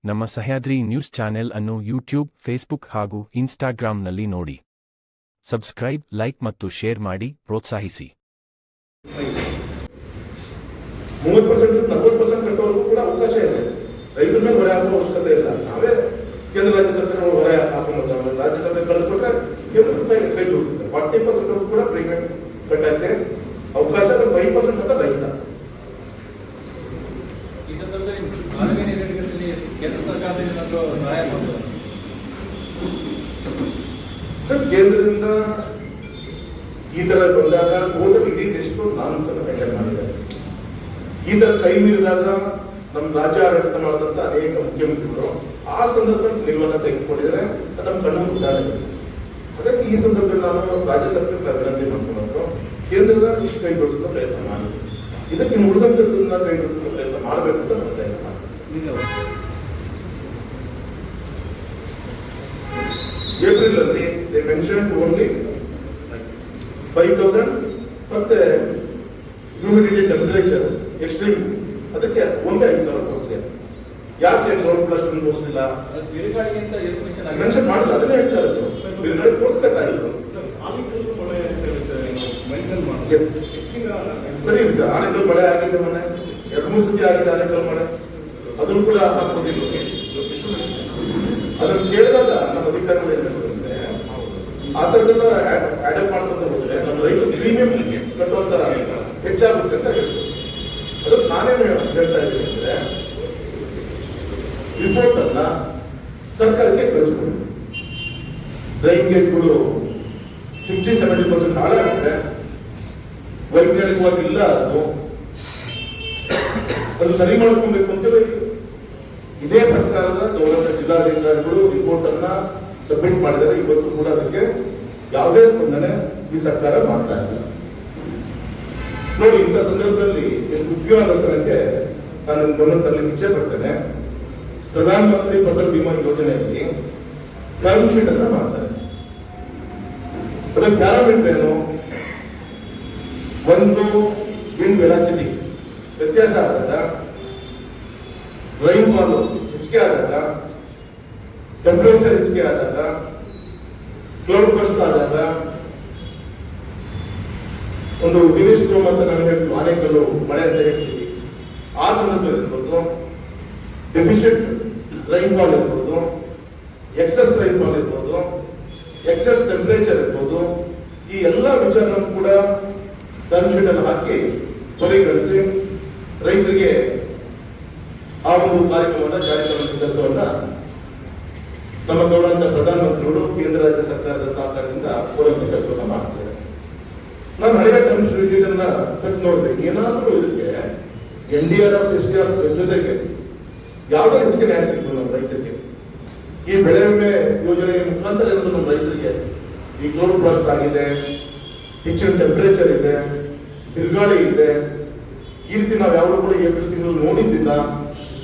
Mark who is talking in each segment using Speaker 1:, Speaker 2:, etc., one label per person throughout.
Speaker 1: ನಮ್ಮ Sahyadri news channel ಅನ್ನು YouTube, Facebook ಹಾಗೂ ಇನ್ಸ್ಟಾಗ್ರಾಂನಲ್ಲಿ ನೋಡಿ. ಸಬ್ಸ್ಕ್ರೈಬ್, ಲೈಕ್ ಮತ್ತು ಶೇರ್ ಮಾಡಿ ಪ್ರೋತ್ಸಾಹಿಸಿ.
Speaker 2: 30% 40% ಕಟ್ಟೋರ್ಗೂ ಕೂಡ ಅವಕಾಶ ಇದೆ. ರೈತರ ಮೇಲೆ ಹೊರೆ ಹಾಕುವ ಅವಶ್ಯಕತೆ ಇಲ್ಲ. ನಾವೇ ಕೇಂದ್ರ ರಾಜ್ಯ ಸರ್ಕಾರ ಹೊರೆ ಹಾಕುವಂತ ರಾಜ್ಯ ಸರ್ಕಾರ ಕಳಿಸ್ಬಿಟ್ರೆ ಕೇಂದ್ರ ಕೈ ಜೋಡಿಸುತ್ತೆ. 40% ಕೂಡ ಪ್ರೀಮಿಯಂ ಕಟ್ಟಕ್ಕೆ ಅವಕಾಶ, 5% ಅಂತ ರೈತ.
Speaker 3: ಈ ಸಂದರ್ಭದಲ್ಲಿ ಕಾಲುವೆ ನೀರಿನಲ್ಲಿ ಕೇಂದ್ರ ಸರ್ಕಾರದಿಂದ ಸಹಾಯ ಮಾಡ್ತಾರೆ
Speaker 2: ಸರ್. ಕೇಂದ್ರದಿಂದ ಈ ತರ ಬಂದಾಗ ಟೋಟಲ್ ಇಡೀ ದೇಶಕ್ಕೂ ನಾರ್ಮ್ಸ್ ಅನ್ನು ಮೇಂಟೈನ್ ಮಾಡಿದ್ದಾರೆ. ಈ ತರ ಕೈ ಮೀರಿದಾಗ ನಮ್ಮ ರಾಜ್ಯ ಆಡಳಿತ ಮಾಡಿದಂತ ಅನೇಕ ಮುಖ್ಯಮಂತ್ರಿಗಳು ಆ ಸಂದರ್ಭದಲ್ಲಿ ನಿಲುವನ್ನು ತೆಗೆದುಕೊಂಡಿದ್ದಾರೆ. ನಮ್ಮ ಕಣ್ಣು ಉದಾಹರಣೆ. ಅದಕ್ಕೆ ಈ ಸಂದರ್ಭದಲ್ಲಿ ನಾನು ರಾಜ್ಯ ಸರ್ಕಾರಕ್ಕೆ ವಿನಂತಿ ಮಾಡ್ಕೊಂಡು ಕೇಂದ್ರದ ಇಷ್ಟು ಕೈಗೊಳಿಸುವ ಪ್ರಯತ್ನ ಮಾಡಿ, ಇದಕ್ಕೆ ಉಳಿದಂತದ್ದನ್ನ ಕೈಗೊಳಿಸುವ ಪ್ರಯತ್ನ ಮಾಡಬೇಕು ಅಂತ ನಾನು ಪ್ರಯತ್ನ ಮಾಡ್ತೀನಿ. ಏಪ್ರಿಲ್ ಅಲ್ಲಿ ದೇ ಮೆನ್ಷನ್ ಓನ್ಲಿ 5,000 ಮತ್ತೆ ಹ್ಯೂಮಿಡಿಟಿ ಟೆಂಪರೇಚರ್ ಎಕ್ಸ್ಟ್ರೀಮ್, ಅದಕ್ಕೆ ಒಂದೇ 5,000 ತೋರಿಸಿ. ಯಾಕೆ ನೋಡ್ಬಿಟ್ಟು ತೋರಿಸಲಿಲ್ಲ? ಮೆನ್ಷನ್ ಮಾಡಿಲ್ಲ, ಅದನ್ನೇ ಹೇಳ್ತಾ ಇರೋದು. ಬಿರುಗಾಳಿ ತೋರಿಸ್ಬೇಕಾಗಿತ್ತು. ಸರಿ ಸರ್, ಆನೆಕಲ್ ಮಳೆ ಆಗಿದೆ, ಮೊನ್ನೆ 2-3 ಸತಿ ಆಗಿದೆ ಆನೆಕಲ್ ಮಳೆ. ಅದನ್ನು ಕೂಡ ಹಾಕೋದಿಲ್ಲ. ಅದನ್ನು ಕೇಳಿದಾಗ ನಮ್ಮ ಅಧಿಕಾರಿಗಳು ಏನ್ ಹೇಳ್ತಾರೆ, ಆ ಥರದ್ದೆಲ್ಲ ಅಡಾಪ್ಟ್ ಮಾಡ್ಕೊಂತ ಹೋದ್ರೆ ನಮ್ಮ ರೈತ ಪ್ರೀಮಿಯಂ ಕಟ್ಟುವಂತ ಹೆಚ್ಚಾಗುತ್ತೆ ಅಂತ ಹೇಳ್ತಾರೆ. ಅದಕ್ಕೆ ನಾನೇನು ಹೇಳ್ತಾ ಇದ್ದೀನಿ ಅಂದ್ರೆ, ರಿಪೋರ್ಟ್ ಅನ್ನ ಸರ್ಕಾರಕ್ಕೆ ಕಳಿಸ್ಕೊಂಡು ಡ್ರೈನ್ ಗೇಜ್ಗಳು 60-70% ಹಾಳಾಗಿದೆ, ವೈಜ್ಞಾನಿಕವಾಗಿ ಇಲ್ಲ, ಅದು ಸರಿ ಮಾಡ್ಕೊಬೇಕು ಅಂತೇಳಿ ಇದೇ ಸರ್ಕಾರದ ಗೌರವ ಜಿಲ್ಲಾಧಿಕಾರಿಗಳು ರಿಪೋರ್ಟ್ ಅನ್ನ ಸಬ್ಮಿಟ್ ಮಾಡಿದರೆ ಇವತ್ತು ಕೂಡ ಅದಕ್ಕೆ ಯಾವುದೇ ಸ್ಪಂದನೆ ಈ ಸರ್ಕಾರ ಮಾಡ್ತಾ ಇಲ್ಲ. ನೋಡಿ, ಇಂಥ ಸಂದರ್ಭದಲ್ಲಿ ಎಷ್ಟು ಉಪಯೋಗ ಆಗುತ್ತೆ ನಾನು ಗಮನ ತರಲಿಕ್ಕೆ ಇಚ್ಛೆ ಪಡ್ತೇನೆ. ಪ್ರಧಾನ ಮಂತ್ರಿ ಫಸಲ್ ಬಿಮಾ ಯೋಜನೆಯಲ್ಲಿ ಟರ್ಮ್ ಶೀಟ್ ಅನ್ನ ಮಾಡ್ತಾರೆ. ಅದರ ಪ್ಯಾರಾಮೀಟರ್ ಏನು? ಒಂದು ವಿಂಡ್ ವೆಲಾಸಿಟಿ ವ್ಯತ್ಯಾಸ ಆದಾಗ, ರೈನ್ ಫಾಲ್ ಹೆಚ್ಚಿಗೆ ಆದಾಗ, ಟೆಂಪರೇಚರ್ ಹೆಚ್ಚಿಗೆ ಆದಾಗ, ಕ್ಲೌಡ್ ಬರ್ಸ್ಟ್ ಆದಾಗ, ಒಂದು ವಿನಿಸ್ಟ್ರೋಮ್ ಅಂತ ನಾವು ಹೇಳ್ತೀವಿ, ಆನೆಕಲ್ಲು ಮಳೆ ಅಂತ ಹೇಳ್ತೀವಿ, ಆ ಸಂದರ್ಭದಲ್ಲಿ ಇರ್ಬೋದು, ಡೆಫಿಷಿಯಂಟ್ ರೈನ್ ಫಾಲ್ ಇರ್ಬೋದು, ಎಕ್ಸೆಸ್ ರೈನ್ ಫಾಲ್ ಇರ್ಬೋದು, ಎಕ್ಸೆಸ್ ಟೆಂಪರೇಚರ್ ಇರ್ಬೋದು, ಈ ಎಲ್ಲ ವಿಚಾರವನ್ನು ಕೂಡ ಟರ್ಮ್ ಶೀಟ್ ಅನ್ನು ಹಾಕಿ ಪರಿಗಣಿಸಿ ರೈತರಿಗೆ ಆ ಒಂದು ಕಾರ್ಯಕ್ರಮವನ್ನು ಜಾರಿಗೊಳಿಸುವ ಕೆಲಸವನ್ನ ನಮ್ಮ ಗೌರವಂತ ಪ್ರಧಾನಮಂತ್ರಿಗಳು ಕೇಂದ್ರ ರಾಜ್ಯ ಸರ್ಕಾರದ ಸಹಕಾರದಿಂದ ಕೊಡುವಂತ ಕೆಲಸವನ್ನ ಮಾಡ್ತಾರೆ. ನಾನು ಹಳೆಯ ಟರ್ಮ್ ಶೀಟ್ ಅನ್ನ ತೆಗೆದು ನೋಡಿದೆ. ಏನಾದರೂ ಇದಕ್ಕೆ NDRF, SDRF ಜೊತೆಗೆ ಯಾವುದೇ ಹೆಚ್ಚಿಗೆ ನ್ಯಾಯ ಸಿಗ್ತದೆ ನಮ್ಮ ರೈತರಿಗೆ. ಈ ಬೆಳೆ ವಿಮೆ ಯೋಜನೆ ಮುಖಾಂತರ ಏನಾದ್ರು ನಮ್ಮ ರೈತರಿಗೆ ಈ ಕ್ಲೌಡ್ ಬ್ಲಾಸ್ಟ್ ಆಗಿದೆ, ಹೆಚ್ಚಿನ ಟೆಂಪರೇಚರ್ ಇದೆ, ಬಿರುಗಾಳಿ ಇದೆ, ಈ ರೀತಿ ನಾವು ಯಾವಾಗಲೂ ಕೂಡ ಏಪ್ರಿಲ್ ತಿಂಗಳು ನೋಡಿದ್ದಿಲ್ಲ.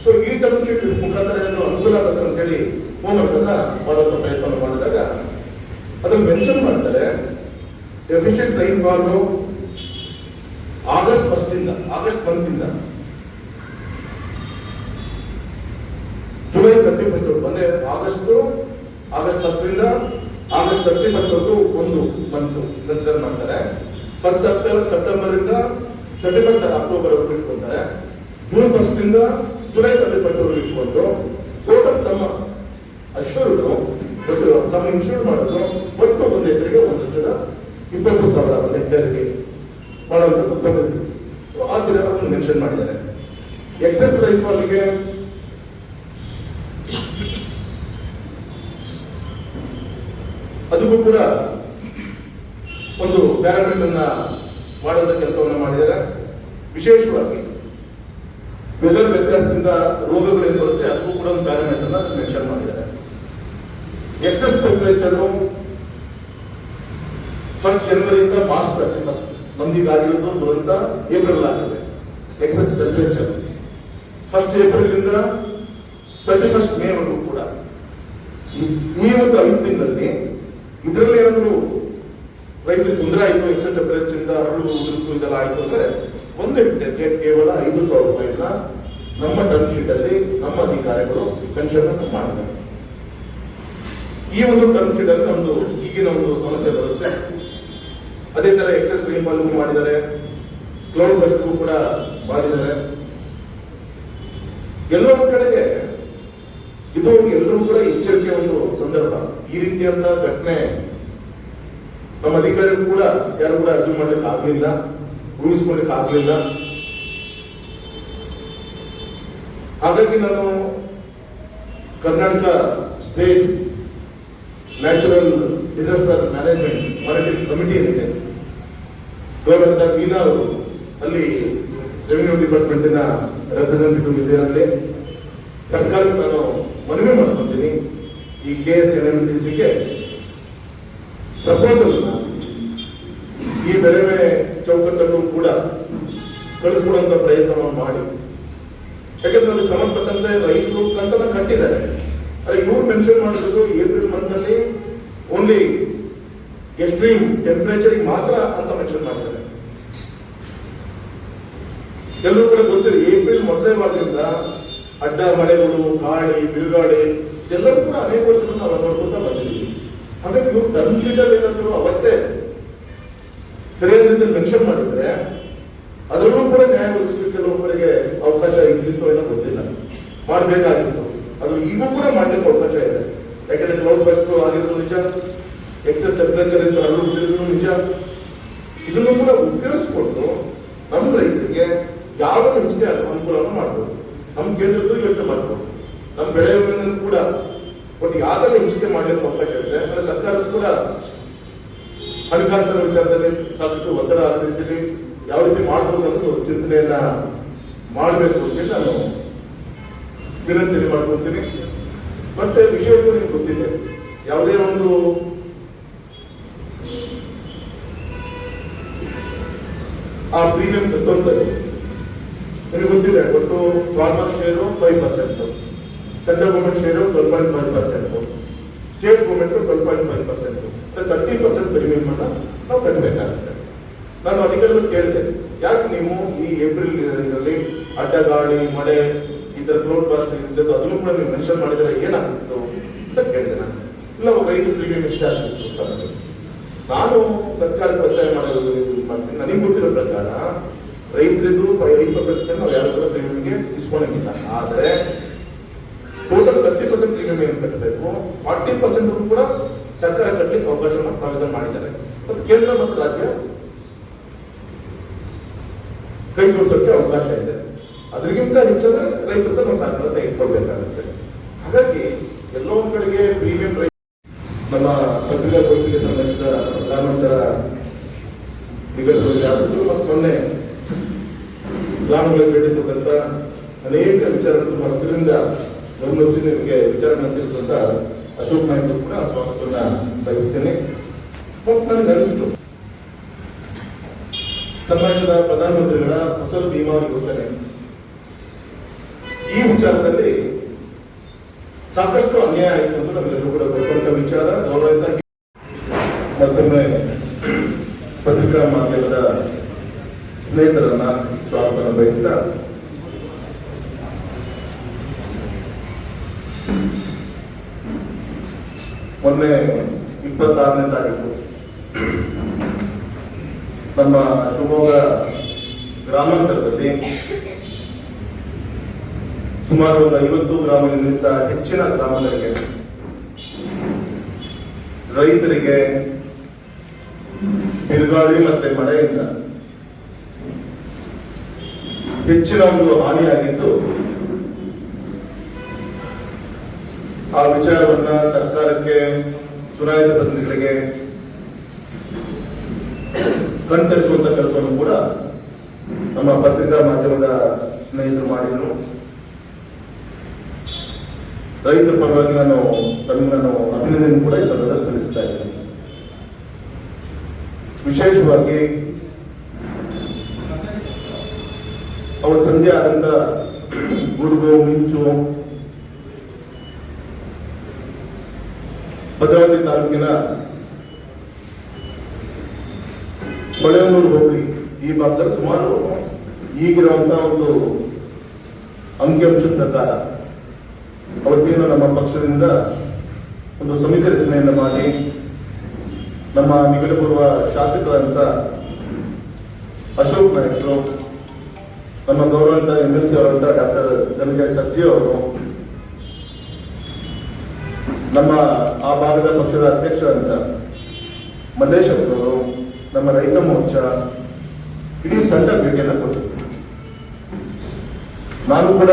Speaker 2: ಸೊ ಈ ಟರ್ಮ್ ಶೀಟ್ ಮುಖಾಂತರ ಏನಾದ್ರು ಅನುಕೂಲ ಆಗುತ್ತೆ ಅಂತ ಹೇಳಿ ಹೋಮ್ವರ್ಕ್ ಅನ್ನ ಮಾಡುವಂತ ಪ್ರಯತ್ನ ಮಾಡಿದಾಗ ಅದನ್ನು ಮೆನ್ಷನ್ ಮಾಡ್ತಾರೆ. Deficient rain fall August 1 July 31 ಬಂದ್ರೆ ಆಗಸ್ಟ್ 1 ಆಗಸ್ಟ್ 31 ಒಂದು ಮಂತ್ ಕನ್ಸಿಡರ್ ಮಾಡ್ತಾರೆ. 1 ಸೆಪ್ಟೆಂಬರ್ ಇಂದ 31 ಅಕ್ಟೋಬರ್ ವರೆಗೂ ಇಟ್ಕೊಂತಾರೆ. ಜೂನ್ 1 ಇಂದ ಜುಲೈ 31 ವರೆಗೂ ಇಟ್ಕೊಂಡು total sum assured sum insure ಮಾಡೋದು ಒಟ್ಟು ಒಂದು ಎಕರೆಗೆ 1,20,000 ಒಂದು ಹೆಕ್ಟೇರ್ಗೆ ಮಾಡುವಂಥದ್ದು ಪದ್ಧತಿ. ಆ ದಿನ ಅದನ್ನು ಮೆನ್ಷನ್ ಮಾಡಿದ್ದಾರೆ. ಎಕ್ಸೆಸ್ ರೈನ್ಫಾಲ್ಗೆ ಅದಕ್ಕೂ ಕೂಡ ಒಂದು ಪ್ಯಾರಾಮೀಟರ್ ಅನ್ನ ಮಾಡುವಂತ ಕೆಲಸವನ್ನು ಮಾಡಿದ್ದಾರೆ. ವಿಶೇಷವಾಗಿ ವೆದರ್ ವ್ಯತ್ಯಾಸದಿಂದ ರೋಗಗಳು ಏನು ಬರುತ್ತೆ ಅದಕ್ಕೂ ಕೂಡ ಒಂದು ಪ್ಯಾರಾಮೀಟರ್ ಅನ್ನ ಮೆನ್ಷನ್ ಮಾಡಿದ್ದಾರೆ. ಎಕ್ಸೆಸ್ ಟೆಂಪರೇಚರ್ 1 ಜನವರಿಯಿಂದ ಮಾರ್ಚ್ 31 ನಮ್ದಿಗಾಗಿರೋದು ದುರಂತ ಏಪ್ರಿಲ್ ಆಗಿದೆ. ಎಕ್ಸೆಸ್ ಟೆಂಪರೇಚರ್ 1 ಏಪ್ರಿಲ್ ಇಂದ 31 ಮೇ ವರೆಗೂ ಕೂಡ ಈ ಒಂದು 5 ತಿಂಗಳಲ್ಲಿ ಇದರಲ್ಲಿ ಏನಾದರೂ ರೈತರಿಗೆ ತೊಂದರೆ ಆಯಿತು, ಎಕ್ಸೆಸ್ ಟೆಂಪರೇಚರ್ ಇಂದ ಹರಳು ಉದುರು ಇದೆಲ್ಲ ಆಯಿತು ಅಂದ್ರೆ 1 ಹೆಕ್ಟೇರ್ಗೆ ಕೇವಲ 5,000 ರೂಪಾಯಿನ ನಮ್ಮ ಟರ್ಮ್ ಶೀಟ್ ಅಲ್ಲಿ ನಮ್ಮ ಅಧಿಕಾರಿಗಳು ಪೆನ್ಷನ್ ಮಾಡಿದ್ದಾರೆ. ಈ ಒಂದು ಟರ್ಮ್ ಶೀಟ್ ಅಲ್ಲಿ ನಮ್ದು ಈಗಿನ ಒಂದು ಸಮಸ್ಯೆ ಬರುತ್ತೆ. ಅದೇ ತರ ಎಕ್ಸೆಸ್ ರೈನ್ಫಾಲ್ ಮಾಡಿದ್ದಾರೆ, ಕ್ಲೌಡ್ ಬಸ್ಟ್ಗೂ ಕೂಡ ಮಾಡಿದ್ದಾರೆ. ಎಲ್ಲೋ ಕಡೆಗೆ ಇದು ಎಲ್ಲರೂ ಕೂಡ ಎಚ್ಚರಿಕೆ ಒಂದು ಸಂದರ್ಭ. ಈ ರೀತಿಯಾದ ಘಟನೆ ನಮ್ಮ ಅಧಿಕಾರಿಗಳು ಕೂಡ ಯಾರು ಕೂಡ ಅರ್ಜಿ ಮಾಡ್ಲಿಕ್ಕೆ ಆಗ್ಲಿಲ್ಲ, ಊಹಿಸ್ಕೊಳ್ಳಿಕ್ಕೆ ಆಗ್ಲಿಲ್ಲ. ಹಾಗಾಗಿ ನಾನು Karnataka state natural disaster management monitoring committee ಏನಿದೆ, ಗವರ್ನರ್ ಮೀನಾ ಅವರು ಅಲ್ಲಿ ರೆವಿನ್ಯೂ ಡಿಪಾರ್ಟ್ಮೆಂಟಿನ ರೆಪ್ರೆಸೆಂಟೇಟಿವ್ ಇದರಲ್ಲಿ ಸರ್ಕಾರಕ್ಕೆ ನಾನು ಮನವಿ ಮಾಡ್ಕೊತೀನಿ. ಈ KSNMDCಗೆ ಪ್ರಪೋಸಲ್ ಈ ಬೆಳೆ ಚೌಕಟ್ಟನ್ನು ಕೂಡ ಕಳಿಸ್ಕೊಡುವಂತ ಪ್ರಯತ್ನವನ್ನು ಮಾಡಿ. ಯಾಕಂದ್ರೆ ಅದಕ್ಕೆ ಸಂಬಂಧಪಟ್ಟಂತೆ ರೈತರು ಕಂತನ್ನ ಕಟ್ಟಿದ್ದಾರೆ. ಅದೇ ಇವ್ರು ಮೆನ್ಷನ್ ಮಾಡಿರೋದು ಏಪ್ರಿಲ್ ಮಂತ್ ಅಲ್ಲಿ ಓನ್ಲಿ ಎಕ್ಸ್ಟ್ರೀಮ್ ಟೆಂಪರೇಚರ್ ಮಾತ್ರ ಅಂತ ಮೆನ್ಷನ್ ಮಾಡಿದ್ದಾರೆ. ಎಲ್ಲರೂ ಕೂಡ ಗೊತ್ತಿದೆ, ಏಪ್ರಿಲ್ ಮೊದಲನೇ ವಾರದಿಂದ ಅಡ್ಡ ಮಳೆಗಳು, ಗಾಳಿ, ಬಿರುಗಾಳಿ ಇದೆಲ್ಲವೂ ಕೂಡ ಅನೇಕ ವರ್ಷಗಳು ನಾವು ನೋಡ್ಕೊತಾ ಬಂದಿದ್ದೀವಿ. ಹಾಗಾಗಿ ಇವ್ರು ಟರ್ಮ್ ಶೀಟ್ ಅಲ್ಲಿ ಏನಾದ್ರು ಅವತ್ತೇ ಸರಿಯಾದ ರೀತಿಯಲ್ಲಿ ಮೆನ್ಷನ್ ಮಾಡಿದ್ರೆ ಅದರಲ್ಲೂ ಕೂಡ ನ್ಯಾಯ ಒದಗಿಸಲಿಕ್ಕೆ ಕೆಲವೊಬ್ಬರಿಗೆ ಅವಕಾಶ ಇದ್ದಿತ್ತು ಏನೋ ಗೊತ್ತಿಲ್ಲ, ಮಾಡಬೇಕಾಗಿತ್ತು. ಅದು ಈಗೂ ಕೂಡ ಮಾಡ್ಲಿಕ್ಕೆ ಅವಕಾಶ ಇದೆ. ಯಾಕಂದ್ರೆ ಕ್ಲೌಡ್ ಬಸ್ಟ್ ಆಗಿರೋದು ನಿಜ, ಎಕ್ಸೆಸ್ ಟೆಂಪರೇಚರ್ ಇತ್ತು ಹರಡುತ್ತಿರೋದು ನಿಜ. ಇದನ್ನು ಕೂಡ ಉಪಯೋಗಿಸ್ಕೊಂಡು ನಮ್ಮ ರೈತರಿಗೆ ಯಾವ ಹೆಚ್ಚಿಗೆ ಅನುಕೂಲವನ್ನು ಮಾಡ್ಬೋದು, ನಮ್ಮ ಕೇಂದ್ರದ್ದು ಯೋಚನೆ ಮಾಡ್ಬೋದು, ನಮ್ಮ ಬೆಳೆ ವಿಮೆಯನ್ನು ಕೂಡ ಒಟ್ಟು ಯಾವ್ದನ್ನ ಹೆಚ್ಚಿಗೆ ಮಾಡ್ಲಿಕ್ಕೆ ಅವಕಾಶ ಇದೆ. ಅಂದ್ರೆ ಸರ್ಕಾರದ ಕೂಡ ಹಣಕಾಸಿನ ವಿಚಾರದಲ್ಲಿ ಸಾಕಷ್ಟು ಒತ್ತಡ ರೀತಿಯಲ್ಲಿ ಯಾವ ರೀತಿ ಮಾಡ್ಬೋದು ಅನ್ನೋದು ಚಿಂತನೆಯನ್ನ ಮಾಡಬೇಕು ಅಂತ ನಾನು ವಿನಂತಿ ಮಾಡ್ಕೊಳ್ತೀನಿ. ಮತ್ತೆ ವಿಶೇಷವಾಗಿ ನಿಮ್ಗೆ ಗೊತ್ತಿದೆ, ಯಾವುದೇ ಒಂದು ಆ ಪ್ರೀಮಿಯಂ ಕಟ್ಟುವಂಥದ್ದು ನಿಮಗೆ ಗೊತ್ತಿದೆ. ಒಟ್ಟು farmer share 5%, central government share 12.5%, state government 12.5%, 30% premium ಅನ್ನ ನಾವು ಕಟ್ಟಬೇಕಾಗುತ್ತೆ. ನಾನು ಅಧಿಕಾರಿಗಳು ಕೇಳಿದೆ, ಯಾಕೆ ನೀವು ಈ ಏಪ್ರಿಲ್ ಇದರಲ್ಲಿ ಅಡ್ಡ ಗಾಳಿ, ಮಳೆ, ಈ ತರ ಕ್ಲೌಡ್ ಬಾಸ್ಟ್ ಇದ್ದದ್ದು ಅದನ್ನು ಕೂಡ ನೀವು ಮೆನ್ಷನ್ ಮಾಡಿದ್ರೆ ಏನಾಗ್ತಿತ್ತು ಅಂತ ಕೇಳಿದೆ. ನಾನು ಇಲ್ಲ ರೈತ ಪ್ರೀಮಿಯಂ ಹೆಚ್ಚಾಗ್ತಿತ್ತು ಅಂತ. ನಾನು ಸರ್ಕಾರಕ್ಕೆ ಒತ್ತಾಯ ಮಾಡೋದು ಮಾಡ್ತೀನಿ. ನನಗೆ ಗೊತ್ತಿರೋ ಪ್ರಕಾರ ರೈತರಿದ್ದು 5% ನಾವು ಯಾರು ಕೂಡ ಪ್ರೀಮಿಯಂಗೆ ಇಸ್ಕೊಳ್ಳಂಗಿಲ್ಲ. ಆದ್ರೆ ಟೋಟಲ್ 30% ಪ್ರೀಮಿಯಂ ಕಟ್ಟಬೇಕು, 40% ಕೂಡ ಸರ್ಕಾರ ಕಟ್ಟಲಿಕ್ಕೆ ಅವಕಾಶವನ್ನು ಪ್ರಾವಿಷನ್ ಮಾಡಿದ್ದಾರೆ. ಮತ್ತು ಕೇಂದ್ರ ಮತ್ತು ರಾಜ್ಯ ಕೈ ಜೋಡಿಸೋಕೆ ಅವಕಾಶ ಇದೆ. ಅದಕ್ಕಿಂತ ಹೆಚ್ಚಾದ್ರೆ ರೈತರ ನಾವು ಸರ್ಕಾರ ತೆಗೆದುಕೊಳ್ಬೇಕಾಗುತ್ತೆ. ಹಾಗಾಗಿ ಎಲ್ಲೋ ಒಂದ್ ಕಡೆಗೆ ಪ್ರೀಮಿಯಂ ನಮ್ಮ ಪತ್ರಿಕಾಗೋಷ್ಠಿಗೆ ಸಂಬಂಧಿಸಿದ ಗ್ರಾಮಾಂತರ ನಿಗದಿತ ಶಾಸಕರು ಮತ್ತು ಮೊನ್ನೆ ಗ್ರಾಮಗಳಿಗೆ ಭೇಟಿ ಕೊಟ್ಟಂತ ಅನೇಕ ವಿಚಾರಗಳು ಹತ್ತಿರದಿಂದ ಗಮನಿಸಿ ನಿಮಗೆ ವಿಚಾರವನ್ನು ತಿಳಿಸುವಂತ ಅಶೋಕ್ ನಾಯ್ಕ ಕೂಡ ಸ್ವಾಗತವನ್ನ ಬಯಸ್ತೇನೆ. ಮತ್ತು ನನಗೆ ಅನಿಸ್ತು, ಸನ್ಮಾನಿಸಿದ ಪ್ರಧಾನಮಂತ್ರಿಗಳ ಫಸಲ್ ಬಿಮಾ ಯೋಜನೆ ಈ ವಿಚಾರದಲ್ಲಿ ಸಾಕಷ್ಟು ಅನ್ಯಾಯ ಆಯಿತು ಅಂತ ನಮಗೆಲ್ಲರೂ ಕೂಡ ಗೊತ್ತಂತ ವಿಚಾರ. ಗೌರವಿತ ಮತ್ತೊಮ್ಮೆ ಪತ್ರಿಕಾ ಮಾಧ್ಯಮದ ಸ್ನೇಹಿತರನ್ನ ಸ್ವಾಗತ ಬಯಸಿದ ಮೊನ್ನೆ 26ನೇ ತಾರೀಕು ನಮ್ಮ ಶಿವಮೊಗ್ಗ ಗ್ರಾಮಾಂತರದಲ್ಲಿ ಸುಮಾರು ಒಂದು 50 ಗ್ರಾಮಗಳಿಗಿಂತ ಹೆಚ್ಚಿನ ಗ್ರಾಮಗಳಿಗೆ ರೈತರಿಗೆ ಬಿರುಗಾಳಿ ಮತ್ತೆ ಮಳೆಯಿಂದ ಹೆಚ್ಚಿನ ಒಂದು ಹಾನಿಯಾಗಿದ್ದು, ಆ ವಿಚಾರವನ್ನ ಸರ್ಕಾರಕ್ಕೆ, ಚುನಾಯಿತ ಪ್ರತಿನಿಧಿಗಳಿಗೆ ಕಣ್ತರಿಸುವಂತ ಕೆಲಸವನ್ನು ಕೂಡ ನಮ್ಮ ಪತ್ರಿಕಾ ಮಾಧ್ಯಮದ ಸ್ನೇಹಿತರು ಮಾಡಿದರು. ರೈತರ ಪರವಾಗಿ ನಾನು ಅಭಿನಂದನೆ ಕೂಡ ಈ ಸಂದರ್ಭದಲ್ಲಿ ತಿಳಿಸ್ತಾ ಇದ್ದೇನೆ. ವಿಶೇಷವಾಗಿ ಅವತ್ತು ಸಂಜೆ ಆದಂತ ಗುಡುಗು, ಮಿಂಚು, ಭದ್ರಾವತಿ ತಾಲೂಕಿನ ಹೊಳೆಯನೂರು ಹೋಬಳಿ ಈ ಭಾಗದಲ್ಲಿ ಸುಮಾರು ಈಗಿರುವಂತಹ ಒಂದು ಅಂಕಿಅಂಶದ ಪ್ರಕಾರ ಅವತ್ತೇನು ನಮ್ಮ ಪಕ್ಷದಿಂದ ಒಂದು ಸಮಿತಿ ರಚನೆಯನ್ನು ಮಾಡಿ ನಮ್ಮ ನಿಕಟಪೂರ್ವ ಶಾಸಕರಂತ ಅಶೋಕ್ ನಾಯ್ಕರು, ನಮ್ಮ ಗೌರವಂತ MLC ಅವರಂತ ಡಾಕ್ಟರ್ ಧನಂಜಯ ಸರ್ಜಿ ಅವರು, ನಮ್ಮ ಆ ಭಾಗದ ಪಕ್ಷದ ಅಧ್ಯಕ್ಷರಂತ ಮಲ್ಲೇಶ್ ಅವರು, ನಮ್ಮ ರೈತ ಮೋರ್ಚಾ ಇಡೀ ತಂಡ ಭೇಟಿಯನ್ನು ಕೊಟ್ಟಿದ್ರು. ನಾನು ಕೂಡ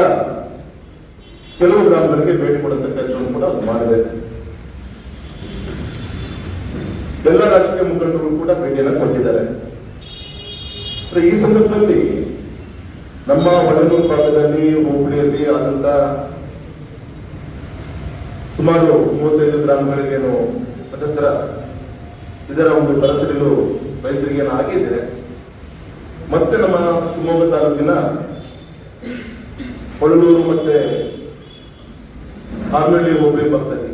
Speaker 2: ಕೆಲವು ಗ್ರಾಮಗಳಿಗೆ ಭೇಟಿ ಕೊಡುವಂತ ಕೆಲಸವನ್ನು ಕೂಡ ಮಾಡಿದೆ. ಎಲ್ಲ ರಾಜಕೀಯ ಮುಖಂಡರು ಕೂಡ ಭೇಟಿಯನ್ನು ಕೊಟ್ಟಿದ್ದಾರೆ. ಈ ಸಂದರ್ಭದಲ್ಲಿ ನಮ್ಮ ಹೊಳೆನೂರು ಭಾಗದಲ್ಲಿ ಹೋಬಳಿಯಲ್ಲಿ ಆದಂತ ಸುಮಾರು 35 ಗ್ರಾಮಗಳಿಗೇನು ಅದರ ಇದರ ಒಂದು ಪರಿಸರಗಳು ರೈತರಿಗೇನು ಆಗಿದೆ. ಮತ್ತೆ ನಮ್ಮ ಶಿವಮೊಗ್ಗ ತಾಲೂಕಿನ ಹೊಳಲೂರು ಮತ್ತೆ ಆರ್ನಹಳ್ಳಿ ಹೋಬಳಿ ಭಾಗದಲ್ಲಿ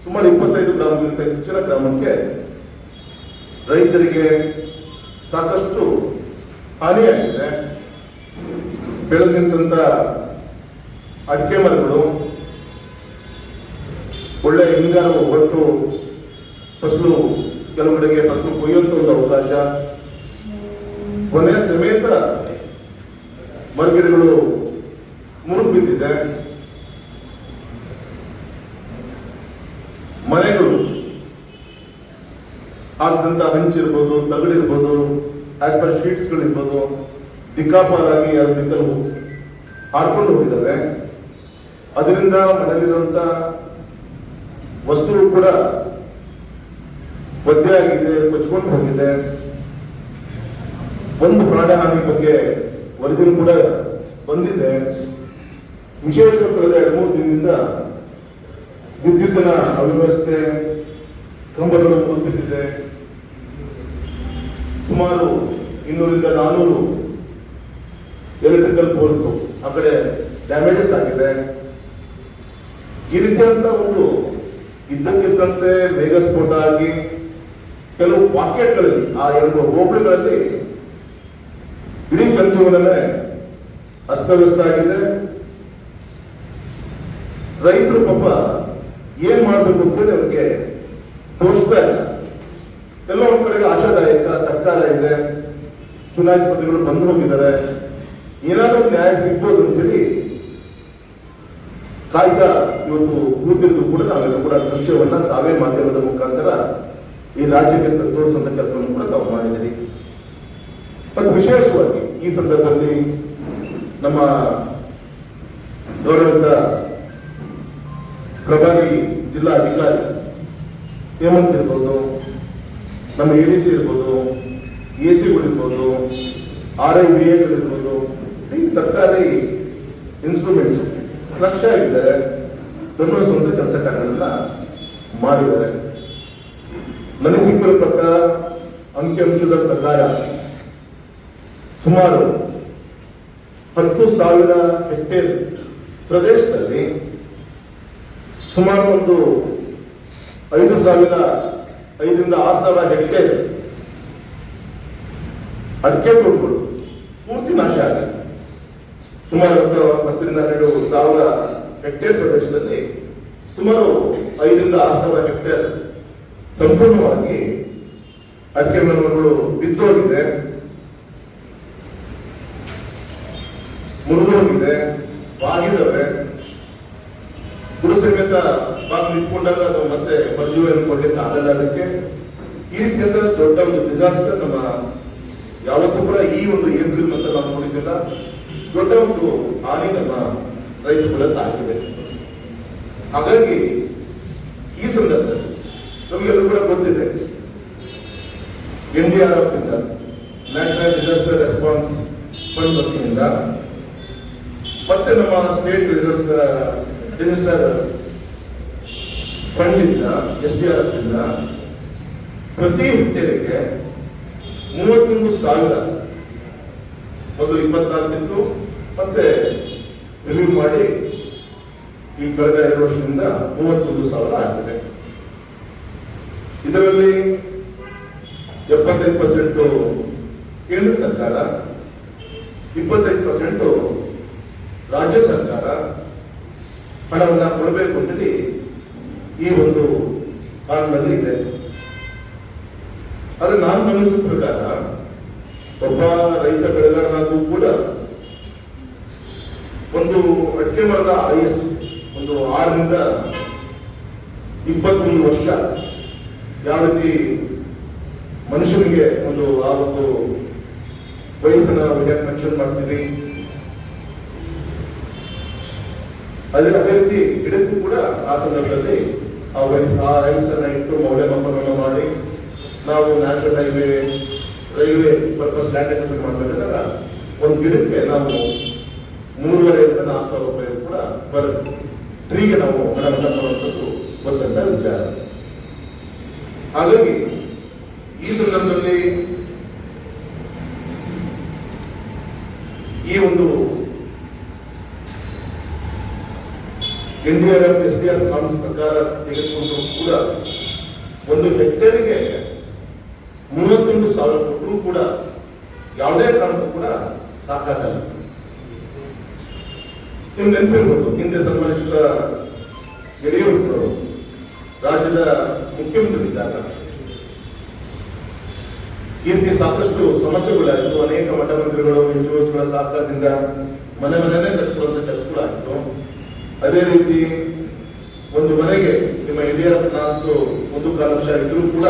Speaker 2: ಸುಮಾರು 25 ಗ್ರಾಮಗಳಿಗಿಂತ ಹೆಚ್ಚಿನ ಗ್ರಾಮಕ್ಕೆ ರೈತರಿಗೆ ಸಾಕಷ್ಟು ಹಾನಿಯಾಗಿದೆ. ಬೆಳೆದಂತ ಅಡಿಕೆ ಮರಗಳು ಒಳ್ಳೆ ಹಿಂಗಾರು ಒಟ್ಟು ಫಸಲು, ಕೆಲವು ಕಡೆಗೆ ಫಸಲು ಕೊಯ್ಯುವಂತ ಒಂದು ಅವಕಾಶ, ಕೊನೆ ಸಮೇತ ಮರಗಿಡಗಳು ಮುರಿದು ಬಿದ್ದಿದೆ. ಮನೆಗಳು ಆದಂತ ಹಂಚಿರ್ಬೋದು, ತಗಡಿರ್ಬೋದು, ಆಸ್ಪರ್ ಶೀಟ್ಸ್ಗಳಿರ್ಬೋದು, ದಿಕ್ಕಾಪಾಲಾಗಿ ಅದು ದಿಕ್ಕಲು ಹಾರ್ಕೊಂಡು ಹೋಗಿದ್ದಾವೆ. ಅದರಿಂದ ಮನೆಯಲ್ಲಿರುವಂತ ವಸ್ತುಗಳು ಕೂಡ ಒದ್ದೆ ಆಗಿದೆ, ಕೊಚ್ಕೊಂಡು ಹೋಗಿದೆ. ಒಂದು ಪ್ರಾಣಹಾನಿ ಬಗ್ಗೆ ವರದಿನೂ ಕೂಡ ಬಂದಿದೆ. ವಿಶೇಷವಾಗಿ ಕಳೆದ 2-3 ದಿನದಿಂದ ವಿದ್ಯುತ್ತಿನ ಅವ್ಯವಸ್ಥೆ, ಕಂಬಗಳು ಮುರಿದಿದೆ. ಸುಮಾರು 200-400 ಎಲೆಕ್ಟ್ರಿಕಲ್ ಪೋಲ್ಸ್ ಆ ಕಡೆ ಡ್ಯಾಮೇಜಸ್ ಆಗಿದೆ. ಈ ರೀತಿಯಂತ ಒಂದು ಇದ್ದಕ್ಕಿದ್ದಂತೆ ಮೇಘ ಸ್ಫೋಟ ಆಗಿ ಕೆಲವು ಪಾಕೆಟ್ಗಳಲ್ಲಿ ಆ 2 ಹೋಬಳಿಗಳಲ್ಲಿ ಇಡೀ ಜನಜೀವನವೇ ಅಸ್ತವ್ಯಸ್ತ ಆಗಿದೆ. ರೈತರು ಪಾಪ ಏನ್ ಮಾಡಬೇಕು ಅಂತೇಳಿ ಅವ್ರಿಗೆ ತೋರಿಸ್ತಾ ಇಲ್ಲ. ಎಲ್ಲ ಒಂದ್ ಕಡೆಗೆ ಆಶಾದಾಯಕ ಸರ್ಕಾರ ಇದೆ, ಚುನಾಯಿತ ಪ್ರತಿಗಳು ಬಂದು ಹೋಗಿದ್ದಾರೆ, ಏನಾದ್ರೂ ನ್ಯಾಯ ಸಿಗ್ಬೋದು ಅಂತೇಳಿ ಕಾಯ್ತಾ ಇವತ್ತು ಕೂತಿದ್ದು ಕೂಡ ನಾವೆಲ್ಲ ಕೂಡ ದೃಶ್ಯವನ್ನ ತಾವೇ ಮಾಧ್ಯಮದ ಮುಖಾಂತರ ಈ ರಾಜ್ಯಕ್ಕೆ ತೋರಿಸುವಂತ ಕೆಲಸವನ್ನು ಕೂಡ ತಾವು ಮಾಡಿದ್ದೀರಿ. ಮತ್ತು ವಿಶೇಷವಾಗಿ ಈ ಸಂದರ್ಭದಲ್ಲಿ ನಮ್ಮ ಗೌರವಿತ ಪ್ರಭಾರಿ ಜಿಲ್ಲಾ ಅಧಿಕಾರಿ ಹೇಮಂತ್ ಇರ್ಬೋದು, ನಮ್ಮ ADC ಇರ್ಬೋದು, AC ಗಳಿರ್ಬೋದು, RIVAಗಳಿರ್ಬೋದು, ಈ ಸರ್ಕಾರಿ ಇನ್ಸ್ಟ್ರೂಮೆಂಟ್ಸ್ ಫ್ಲಶ್ ಆಗಿದ್ದಾರೆ, ಗಮನಿಸುವಂತ ಕೆಲಸ ಕಾರ್ಯಗಳನ್ನ ಮಾಡಿದ್ದಾರೆ. ನನಗೆ ಸಿಕ್ಕಿರೋ ಪ್ರಕಾರ ಅಂಕಿಅಂಶದ ಪ್ರಕಾರ ಸುಮಾರು 10,000 ಹೆಕ್ಟೇರ್ ಪ್ರದೇಶದಲ್ಲಿ ಸುಮಾರು ಒಂದು 5,000-6,000 ಹೆಕ್ಟೇರ್ ಅಡಿಕೆ ತೋಟಗಳು ಪೂರ್ತಿ ನಾಶ ಆಗಿದೆ. ಸುಮಾರು 10,000-12,000 ಹೆಕ್ಟೇರ್ ಪ್ರದೇಶದಲ್ಲಿ ಸುಮಾರು 5,000-6,000 ಹೆಕ್ಟೇರ್ ಸಂಪೂರ್ಣವಾಗಿ ಅಡಿಕೆ ಮರಗಳು ಬಿದ್ದೋಗಿದೆ, ಮುರಿದೋಗಿದೆ, ಬಾಗಿದವೆ. ಗುರುಸಮೇತ ಬಾಗಿ ನಿಂತ್ಕೊಂಡಾಗ ಅದು ಮತ್ತೆ ಮರುಜೀವನ ಕೊಡ್ಲಿಕ್ಕೆ ಆಗಲ್ಲ. ಅದಕ್ಕೆ ಈ ರೀತಿಯಾದ ದೊಡ್ಡ ಒಂದು ಡಿಸಾಸ್ಟರ್ ನಮ್ಮ ಯಾವತ್ತೂ ಕೂಡ ಈ ಒಂದು ಏಪ್ರಿಲ್ ಅಂತ ನಾವು ನೋಡಿದ್ದಿಲ್ಲ. ದೊಡ್ಡ ಒಂದು ಹಾನಿ ನಮ್ಮ ರೈತರುಗಳಲ್ಲಿ ಆಗಿದೆ. ಹಾಗಾಗಿ ಈ ಸಂದರ್ಭದಲ್ಲಿ ನಮಗೆಲ್ಲರೂ ಕೂಡ ಗೊತ್ತಿದೆ, NDRF ಇಂದ, ನ್ಯಾಷನಲ್ ಡಿಸಾಸ್ಟರ್ ರೆಸ್ಪಾನ್ಸ್ ಫಂಡ್ ವತಿಯಿಂದ, ಮತ್ತೆ ನಮ್ಮ ಸ್ಟೇಟ್ ಡಿಸಾಸ್ಟರ್ ಫಂಡ್ ಇಂದ, SDRF ಇಂದ ಪ್ರತಿ ಹೆಕ್ಟೇರಿಗೆ 31,000 ಮೊದಲು 24 ಇತ್ತು, ಮತ್ತೆ ರಿವ್ಯೂ ಮಾಡಿ ಈ ಕಳೆದ 2 ವರ್ಷದಿಂದ 31,000 ಆಗಿದೆ. ಇದರಲ್ಲಿ 75% ಕೇಂದ್ರ ಸರ್ಕಾರ, 25% ರಾಜ್ಯ ಸರ್ಕಾರ ಹಣವನ್ನ ಕೊಡಬೇಕು ಅಂತೇಳಿ ಈ ಒಂದು ಕಾನೂನಲ್ಲಿ ಇದೆ. ಆದ್ರೆ ನಾನು ಗಮನಿಸಿದ ಪ್ರಕಾರ ಒಬ್ಬ ರೈತ ಬೆಳೆಗಾರನಾಗೂ ಕೂಡ ಒಂದು ಅಡಿಕೆ ಮರದ ಆಯಸ್ಸು ಒಂದು 6 ರಿಂದ 21 ವರ್ಷ. ಯಾವ ರೀತಿ ಮನುಷ್ಯನಿಗೆ ಆ ಒಂದು ವಯಸ್ಸನ್ನ ಹೇಗೆ ಮೆನ್ಷನ್ ಮಾಡ್ತೀವಿ, ಅದೇ ರೀತಿ ಗಿಡಕ್ಕೂ ಕೂಡ ಆ ಸಂದರ್ಭದಲ್ಲಿ ಆ ವಯಸ್ಸನ್ನ ಇಟ್ಟು ಮೌಲ್ಯಮಾಪನವನ್ನು ಮಾಡಿ ನಾವು national highway railway purpose land acquisition ಮಾಡಬೇಕಾದಾಗ ಒಂದು ಗಿಡಕ್ಕೆ ನಾವು 3,500 ರಿಂದ 4,000 ರೂಪಾಯಿ ಕೂಡ ಪರ್ ಟ್ರೀಗೆ ನಾವು ಹಣವನ್ನು ಕೊಡುವಂಥದ್ದು ಗೊತ್ತಂತ ವಿಚಾರ. ಹಾಗಾಗಿ ಈ ಸಂದರ್ಭದಲ್ಲಿ ಈ ಒಂದು NDRF SDRF ಫಂಡ್ಸ್ ಪ್ರಕಾರ ತೆಗೆದುಕೊಂಡು ಕೂಡ ಒಂದು ಹೆಕ್ಟೇರಿಗೆ 31,000 ಕೊಟ್ಟರೂ ಕೂಡ ಯಾವುದೇ ಕಾರಣಕ್ಕೂ ಕೂಡ ಸಾಕಾಗಲ್ಲ. ನಿಮ್ಗೆ ನೆನಪಿರ್ಬೋದು, ಹಿಂದೆ ಸನ್ಮಾನಿಸಿದ ಯಡಿಯೂರಪ್ಪನವರು ರಾಜ್ಯದ ಮುಖ್ಯಮಂತ್ರಿಗಳಿದ್ದಾಗ ಈ ರೀತಿ ಸಾಕಷ್ಟು ಸಮಸ್ಯೆಗಳಾಯಿತು. ಅನೇಕ ಮಠ ಮಂತ್ರಿಗಳು NGOsಗಳ ಸಹಕಾರದಿಂದ ಮನೆಯನ್ನೇ ಕಟ್ಟಿಕೊಳ್ಳುವಂತ ಕೆಲಸಗಳಾಯಿತು. ಅದೇ ರೀತಿ ಒಂದು ಮನೆಗೆ ನಿಮ್ಮ NDRF ಫಂಡ್ಸ್ 1.25 ಲಕ್ಷ ಇದ್ರೂ ಕೂಡ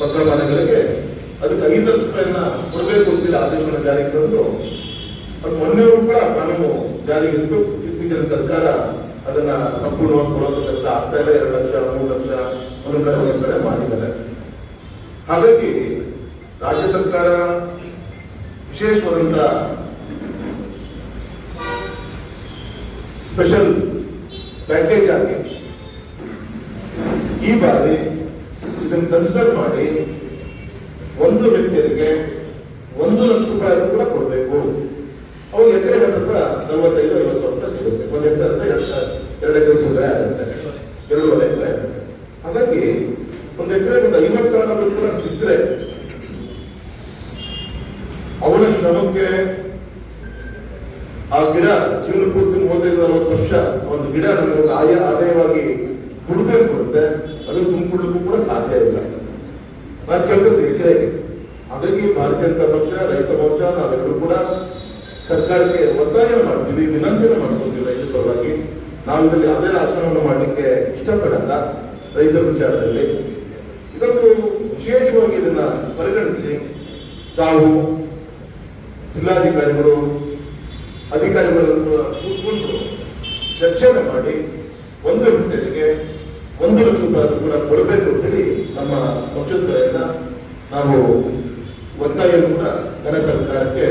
Speaker 2: ಪಕ್ಕ ಮನೆಗಳಿಗೆ ಅದಕ್ಕೆ 5 ಲಕ್ಷ ರೂಪಾಯಿಯನ್ನ ಕೊಡಬೇಕು ಅಂತೇಳಿ ಆದೇಶವನ್ನು ಜಾರಿಗೆ ತಂದು ಅದು ಮೊನ್ನೆಯವರು ಕೂಡ ಕಾನೂನು ಜಾರಿಗೆ ಇತ್ತು. ಇತ್ತೀಚಿನ ಸರ್ಕಾರ ಅದನ್ನ ಸಂಪೂರ್ಣವಾಗಿ ಕೊಡುವಂತ ಕೆಲಸ ಆಗ್ತಾ ಇಲ್ಲ. 2 ಲಕ್ಷ 3 ಲಕ್ಷ ಒಂದೊಂದು ಕಡೆ ಮಾಡಿದ್ದಾರೆ. ಹಾಗಾಗಿ ರಾಜ್ಯ ಸರ್ಕಾರ ವಿಶೇಷವಾದಂತ ಸ್ಪೆಷಲ್ ಪ್ಯಾಕೇಜ್ ಆಗಿ ಈ ಬಾರಿ ಇದನ್ನು ಕನ್ಸಿಡರ್ ಮಾಡಿ 1 ಹೆಕ್ಟೇರ್ಗೆ 1 ಲಕ್ಷ ರೂಪಾಯಿ ಕೂಡ ಕೊಡಬೇಕು. ಅವಾಗ ಎಕರೆ ಹತ್ತಿರ 45-50 ಸಾವಿರ ರೂಪಾಯಿ ಸಿಗುತ್ತೆ. 1 ಹೆಕ್ಟೇರ್ ಅಂದ್ರೆ 2 ಎಕರೆ ಚಿಲ್ಲರೆ ಆಗುತ್ತೆ, 2.5 ಎಕರೆ ಆಗುತ್ತೆ. ಹಾಗಾಗಿ 1 ಎಕರೆಗೆ 50 ಸಾವಿರ ಕೂಡ ಸಿಕ್ಕರೆ ಅವನ ಶ್ರಮಕ್ಕೆ ಆ ಗಿಡ ಜೀವನ ಪೂರ್ತಿ 35-40 ವರ್ಷ ಒಂದು ಗಿಡ ನಮಗೆ ಒಂದು ಆದಾಯವಾಗಿ ಕೊಡಬೇಕು ಕೊಡುತ್ತೆ. ಅದನ್ನು ತುಂಬಿಕೊಳ್ಳಕ್ಕೂ ಕೂಡ ಸಾಧ್ಯ ಇಲ್ಲ. ನಾನು ಕೇಳ್ತೇನೆ ಎಕರೆಗೆ. ಹಾಗಾಗಿ ಭಾರತೀಯ ಜನತಾ ಪಕ್ಷ, ರೈತ ಮೋರ್ಚಾ ನಾವೆಲ್ಲರೂ ಕೂಡ ಸರ್ಕಾರಕ್ಕೆ ಒತ್ತಾಯ ಮಾಡ್ತೀವಿ, ವಿನಂತಿಯನ್ನು ಮಾಡ್ಕೊಳ್ತೀವಿ. ರೈತರ ಪರವಾಗಿ ನಾವು ಇದರಲ್ಲಿ ಯಾವುದೇ ರಾಜಕಾರಣವನ್ನು ಮಾಡಲಿಕ್ಕೆ ಇಷ್ಟಪಡಲ್ಲ. ರೈತರ ವಿಚಾರದಲ್ಲಿ ಇದೊಂದು ವಿಶೇಷವಾಗಿ ಇದನ್ನ ಪರಿಗಣಿಸಿ ತಾವು ಜಿಲ್ಲಾಧಿಕಾರಿಗಳು ಅಧಿಕಾರಿಗಳನ್ನು ಕೂತ್ಕೊಂಡು ಚರ್ಚೆಯನ್ನು ಮಾಡಿ 1 ಹೆಕ್ಟೇರ್ಗೆ 1 ಲಕ್ಷ ರೂಪಾಯಿ ಕೂಡ ಕೊಡಬೇಕು ಅಂತೇಳಿ ನಮ್ಮ ಪಕ್ಷದ ಕಡೆಯಿಂದ ನಾವು ಒತ್ತಾಯವನ್ನು ಕೂಡ ಕೇಂದ್ರ ಸರ್ಕಾರಕ್ಕೆ